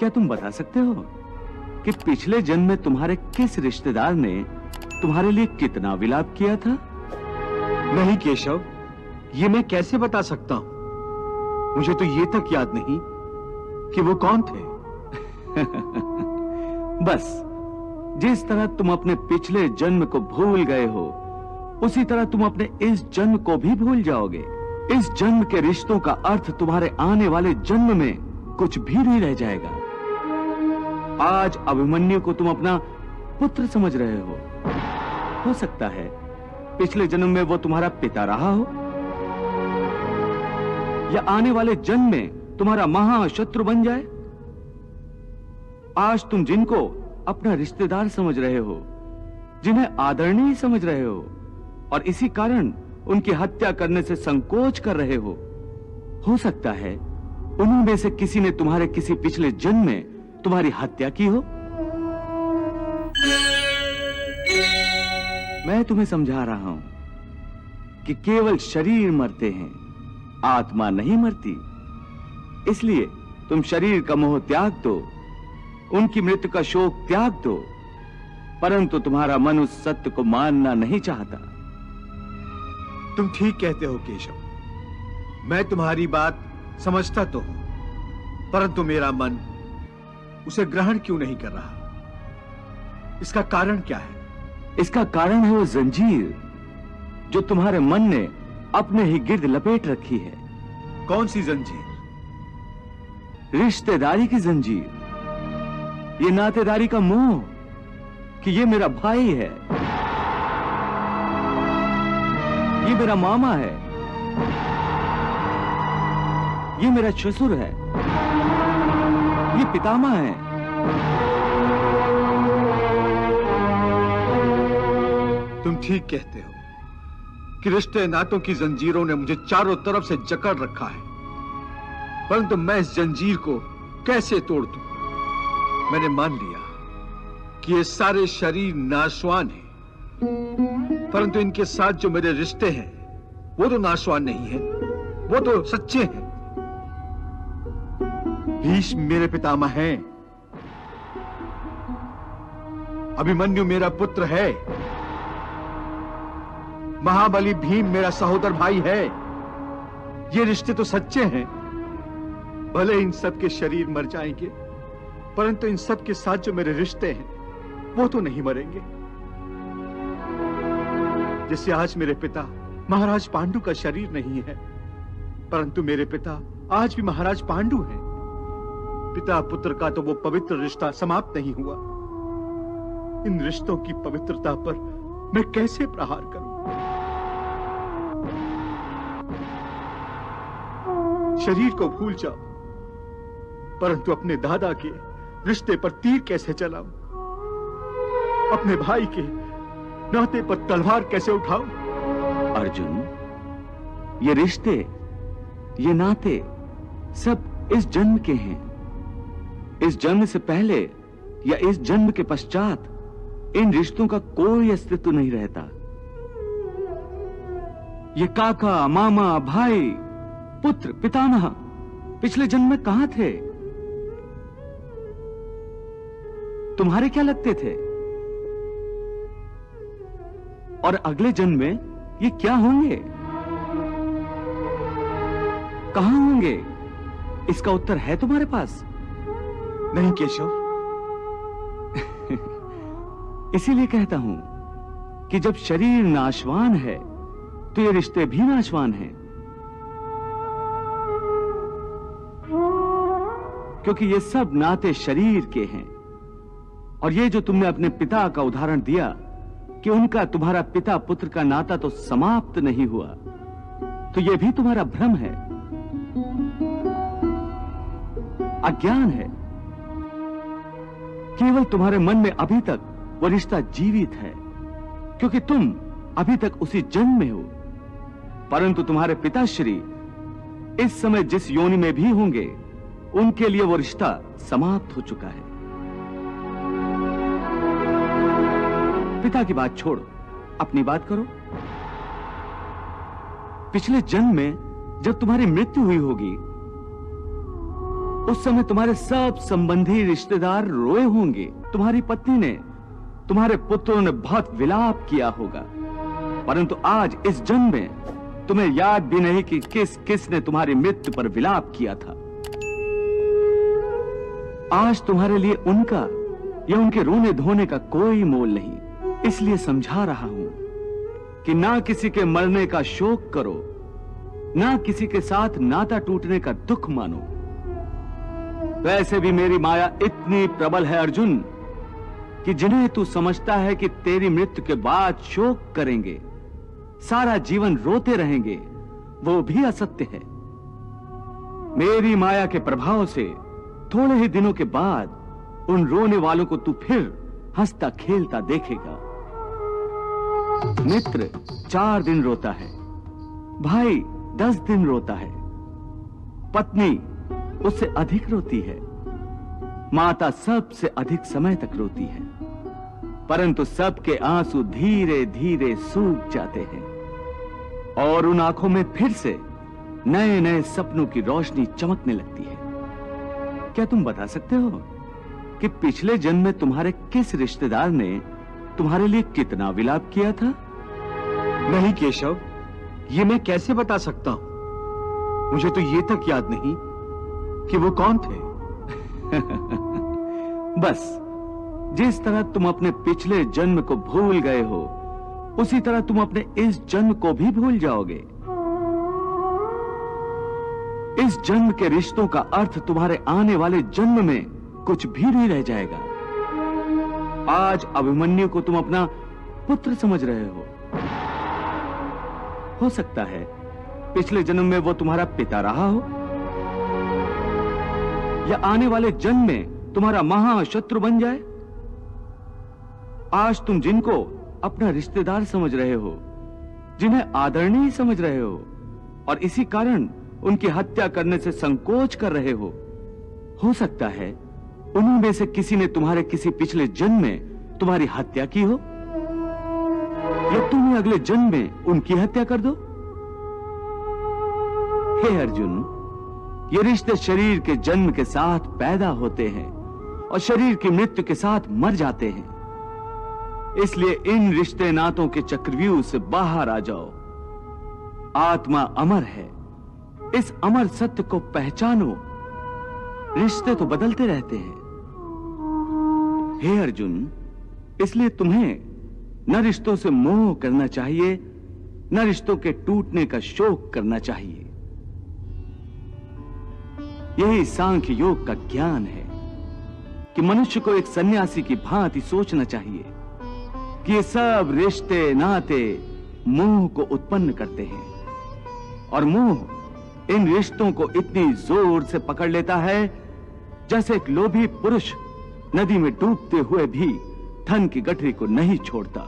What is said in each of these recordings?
क्या तुम बता सकते हो कि पिछले जन्म में तुम्हारे किस रिश्तेदार ने तुम्हारे लिए कितना विलाप किया था? नहीं केशव, ये मैं कैसे बता सकता हूं? मुझे तो ये तक याद नहीं कि वो कौन थे। बस जिस तरह तुम अपने पिछले जन्म को भूल गए हो, उसी तरह तुम अपने इस जन्म को भी भूल जाओगे। इस जन्म के रिश्तों का अर्थ तुम्हारे आने वाले जन्म में कुछ भी नहीं रह जाएगा। आज अभिमन्यु को तुम अपना पुत्र समझ रहे हो सकता है पिछले जन्म में वो तुम्हारा पिता रहा हो, या आने वाले जन्म में तुम्हारा महाशत्रु बन जाए। आज तुम जिनको अपना रिश्तेदार समझ रहे हो, जिन्हें आदरणीय समझ रहे हो, और इसी कारण उनकी हत्या करने से संकोच कर रहे हो सकता है उन्हीं में से किसी ने तुम्हारे किसी पिछले जन्म में तुम्हारी हत्या की हो। मैं तुम्हें समझा रहा हूं कि केवल शरीर मरते हैं, आत्मा नहीं मरती। इसलिए तुम शरीर का मोह त्याग दो, उनकी मृत्यु का शोक त्याग दो, परंतु तुम्हारा मन उस सत्य को मानना नहीं चाहता। तुम ठीक कहते हो केशव, मैं तुम्हारी बात समझता तो हूं, परंतु मेरा मन उसे ग्रहण क्यों नहीं कर रहा? इसका कारण क्या है? इसका कारण है वो जंजीर जो तुम्हारे मन ने अपने ही गिर्द लपेट रखी है। कौन सी जंजीर? रिश्तेदारी की जंजीर, ये नातेदारी का मोह कि ये मेरा भाई है, ये मेरा मामा है, ये मेरा ससुर है, ये पितामह है। तुम ठीक कहते हो कि रिश्ते नातों की जंजीरों ने मुझे चारों तरफ से जकड़ रखा है, परंतु मैं इस जंजीर को कैसे तोड़ दूं? मैंने मान लिया कि ये सारे शरीर नाशवान हैं, परंतु इनके साथ जो मेरे रिश्ते हैं वो तो नाशवान नहीं है, वो तो सच्चे हैं। भीष्म मेरे पितामह हैं, अभिमन्यु मेरा पुत्र है, महाबली भीम मेरा सहोदर भाई है। ये रिश्ते तो सच्चे हैं। भले इन सब के शरीर मर जाएंगे, परंतु इन सब के साथ जो मेरे रिश्ते हैं वो तो नहीं मरेंगे। जैसे आज मेरे पिता महाराज पांडु का शरीर नहीं है, परंतु मेरे पिता आज भी महाराज पांडु हैं। पिता पुत्र का तो वो पवित्र रिश्ता समाप्त नहीं हुआ। इन रिश्तों की पवित्रता पर मैं कैसे प्रहार करूं? शरीर को भूल जाओ, परंतु अपने दादा के रिश्ते पर तीर कैसे चलाऊं? अपने भाई के नाते पर तलवार कैसे उठाऊं? अर्जुन, ये रिश्ते, ये नाते सब इस जन्म के हैं। इस जन्म से पहले या इस जन्म के पश्चात इन रिश्तों का कोई अस्तित्व नहीं रहता। ये काका, मामा, भाई, पुत्र, पितामह पिछले जन्म में कहां थे? तुम्हारे क्या लगते थे? और अगले जन्म में ये क्या होंगे, कहां होंगे? इसका उत्तर है तुम्हारे पास? नहीं केशव। इसीलिए कहता हूं कि जब शरीर नाशवान है तो ये रिश्ते भी नाशवान हैं, क्योंकि ये सब नाते शरीर के हैं। और ये जो तुमने अपने पिता का उदाहरण दिया कि उनका तुम्हारा पिता पुत्र का नाता तो समाप्त नहीं हुआ, तो ये भी तुम्हारा भ्रम है, अज्ञान है। केवल तुम्हारे मन में अभी तक वो रिश्ता जीवित है, क्योंकि तुम अभी तक उसी जन्म में हो, परंतु तुम्हारे पिताश्री इस समय जिस योनि में भी होंगे, उनके लिए वो रिश्ता समाप्त हो चुका है। पिता की बात छोड़ो, अपनी बात करो। पिछले जन्म में जब तुम्हारी मृत्यु हुई होगी, उस समय तुम्हारे सब संबंधी रिश्तेदार रोए होंगे। तुम्हारी पत्नी ने, तुम्हारे पुत्रों ने बहुत विलाप किया होगा। परंतु आज इस जन्म में तुम्हें याद भी नहीं कि किसने तुम्हारी मृत्यु पर विलाप किया था। आज तुम्हारे लिए उनका या उनके रोने धोने का कोई मोल नहीं। इसलिए समझा रहा हूं कि ना किसी के मरने का शोक करो, ना किसी के साथ नाता टूटने का दुख मानो। वैसे भी मेरी माया इतनी प्रबल है अर्जुन कि जिन्हें तू समझता है कि तेरी मृत्यु के बाद शोक करेंगे, सारा जीवन रोते रहेंगे, वो भी असत्य है। मेरी माया के प्रभाव से थोड़े ही दिनों के बाद उन रोने वालों को तू फिर हंसता खेलता देखेगा। मित्र 4 दिन रोता है, भाई 10 दिन रोता है, पत्नी उससे अधिक रोती है, माता सबसे अधिक समय तक रोती है, परंतु सबके आंसू धीरे धीरे सूख जाते हैं और उन आंखों में फिर से नए नए सपनों की रोशनी चमकने लगती है। क्या तुम बता सकते हो कि पिछले जन्म में तुम्हारे किस रिश्तेदार ने तुम्हारे लिए कितना विलाप किया था? नहीं केशव, ये मैं कैसे बता सकता हूं? मुझे तो ये तक याद नहीं कि वो कौन थे। बस जिस तरह तुम अपने पिछले जन्म को भूल गए हो, उसी तरह तुम अपने इस जन्म को भी भूल जाओगे। इस जन्म के रिश्तों का अर्थ तुम्हारे आने वाले जन्म में कुछ भी नहीं रह जाएगा। आज अभिमन्यु को तुम अपना पुत्र समझ रहे हो सकता है पिछले जन्म में वो तुम्हारा पिता रहा हो, या आने वाले जन्म में तुम्हारा महाशत्रु बन जाए। आज तुम जिनको अपना रिश्तेदार समझ रहे हो, जिन्हें आदरणीय समझ रहे हो, और इसी कारण उनकी हत्या करने से संकोच कर रहे हो सकता है उन्हीं में से किसी ने तुम्हारे किसी पिछले जन्म में तुम्हारी हत्या की हो, या तुम अगले जन्म में उनकी हत्या कर दो। हे अर्जुन, ये रिश्ते शरीर के जन्म के साथ पैदा होते हैं और शरीर की मृत्यु के साथ मर जाते हैं। इसलिए इन रिश्ते नातों के चक्रव्यूह से बाहर आ जाओ। आत्मा अमर है, इस अमर सत्य को पहचानो। रिश्ते तो बदलते रहते हैं। हे अर्जुन, इसलिए तुम्हें न रिश्तों से मोह करना चाहिए, न रिश्तों के टूटने का शोक करना चाहिए। यही सांख्य योग का ज्ञान है कि मनुष्य को एक सन्यासी की भांति सोचना चाहिए कि ये सब रिश्ते नाते मोह को उत्पन्न करते हैं, और मोह इन रिश्तों को इतनी जोर से पकड़ लेता है जैसे एक लोभी पुरुष नदी में डूबते हुए भी धन की गठरी को नहीं छोड़ता।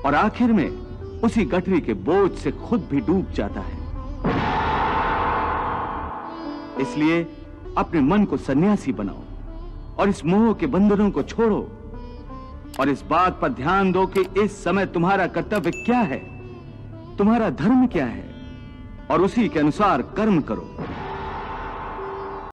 और आखिर में उसी गठरी के बोझ से खुद भी डूब जाता है। इसलिए अपने मन को सन्यासी बनाओ और इस मोह के बंधनों को छोड़ो, और इस बात पर ध्यान दो कि इस समय तुम्हारा कर्तव्य क्या है, तुम्हारा धर्म क्या है, और उसी के अनुसार कर्म करो।